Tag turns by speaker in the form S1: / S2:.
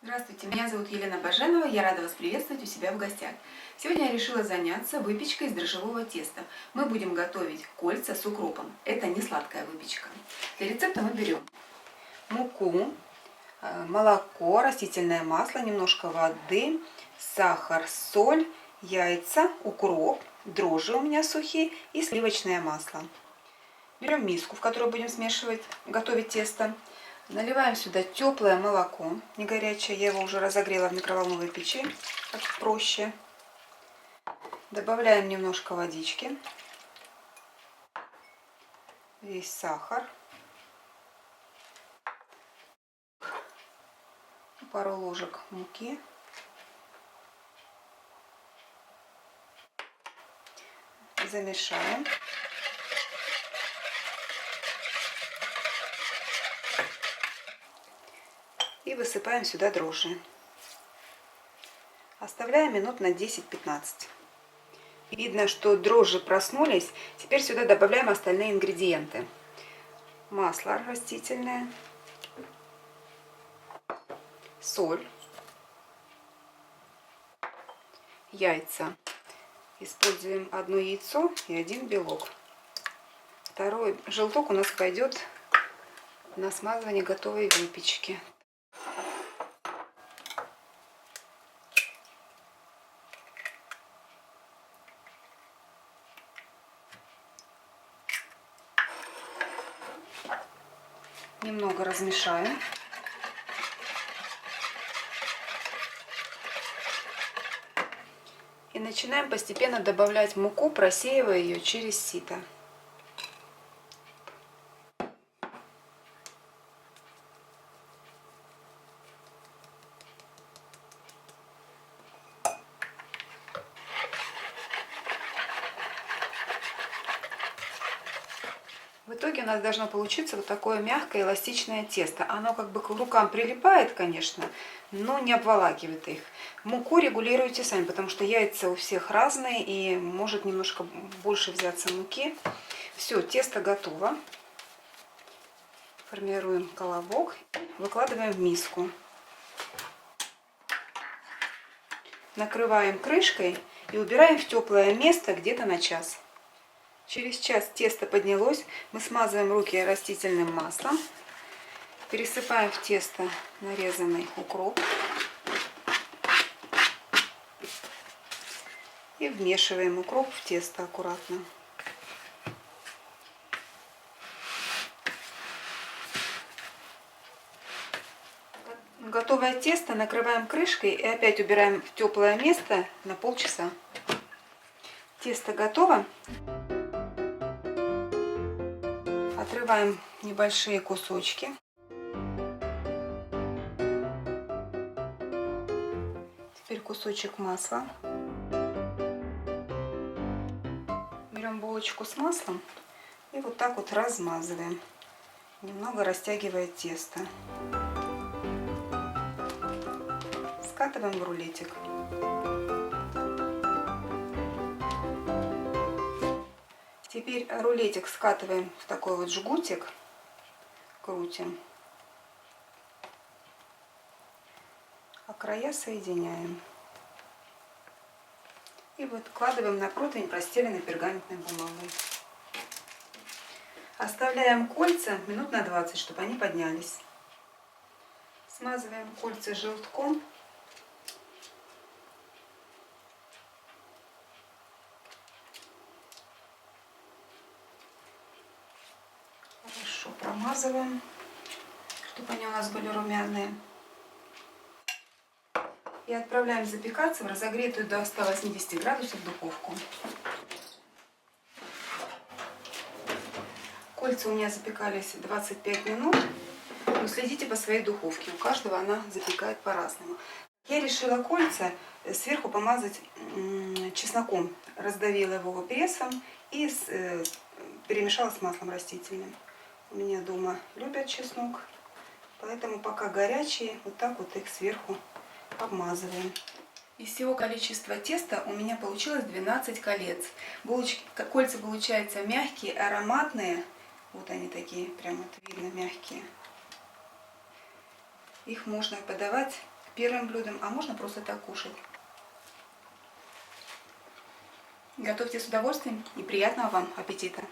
S1: Здравствуйте, меня зовут Елена Баженова, я рада вас приветствовать у себя в гостях. Сегодня я решила заняться выпечкой из дрожжевого теста. Мы будем готовить кольца с укропом. Это не сладкая выпечка. Для рецепта мы берем муку, молоко, растительное масло, немножко воды, сахар, соль, яйца, укроп, дрожжи у меня сухие и сливочное масло. Берем миску, в которой будем готовить тесто. Наливаем сюда теплое молоко, не горячее, я его уже разогрела в микроволновой печи, так проще. Добавляем немножко водички, весь сахар, пару ложек муки. Замешаем. И высыпаем сюда дрожжи. Оставляем минут на 10-15. Видно, что дрожжи проснулись. Теперь сюда добавляем остальные ингредиенты. Масло растительное, соль, яйца. Используем одно яйцо и один белок. Второй желток у нас пойдет на смазывание готовой выпечки. Немного размешаем. И начинаем постепенно добавлять муку, просеивая ее через сито. В итоге у нас должно получиться вот такое мягкое эластичное тесто. Оно как бы к рукам прилипает, конечно, но не обволакивает их. Муку регулируйте сами, потому что яйца у всех разные и может немножко больше взяться муки. Все, тесто готово. Формируем колобок, выкладываем в миску. Накрываем крышкой и убираем в теплое место где-то на час. Через час тесто поднялось, мы смазываем руки растительным маслом, пересыпаем в тесто нарезанный укроп и вмешиваем укроп в тесто аккуратно. Готовое тесто накрываем крышкой и опять убираем в теплое место на полчаса. Тесто готово. Отрываем небольшие кусочки. Теперь кусочек масла. Берем булочку с маслом и вот так вот размазываем, немного растягивая тесто. Скатываем в рулетик. Теперь рулетик скатываем в такой вот жгутик, крутим, а края соединяем. И выкладываем на противень, простеленный пергаментной бумагой. Оставляем кольца минут на 20, чтобы они поднялись. Смазываем кольца желтком. Хорошо промазываем, чтобы они у нас были румяные. И отправляем запекаться в разогретую до 180 градусов духовку. Кольца у меня запекались 25 минут. Но следите по своей духовке. У каждого она запекает по-разному. Я решила кольца сверху помазать чесноком. Раздавила его прессом и перемешала с маслом растительным. У меня дома любят чеснок, поэтому пока горячие, вот так вот их сверху обмазываем. Из всего количества теста у меня получилось 12 колец. Кольца получаются мягкие, ароматные. Вот они такие, прям вот видно, мягкие. Их можно подавать первым блюдом, а можно просто так кушать. Готовьте с удовольствием и приятного вам аппетита!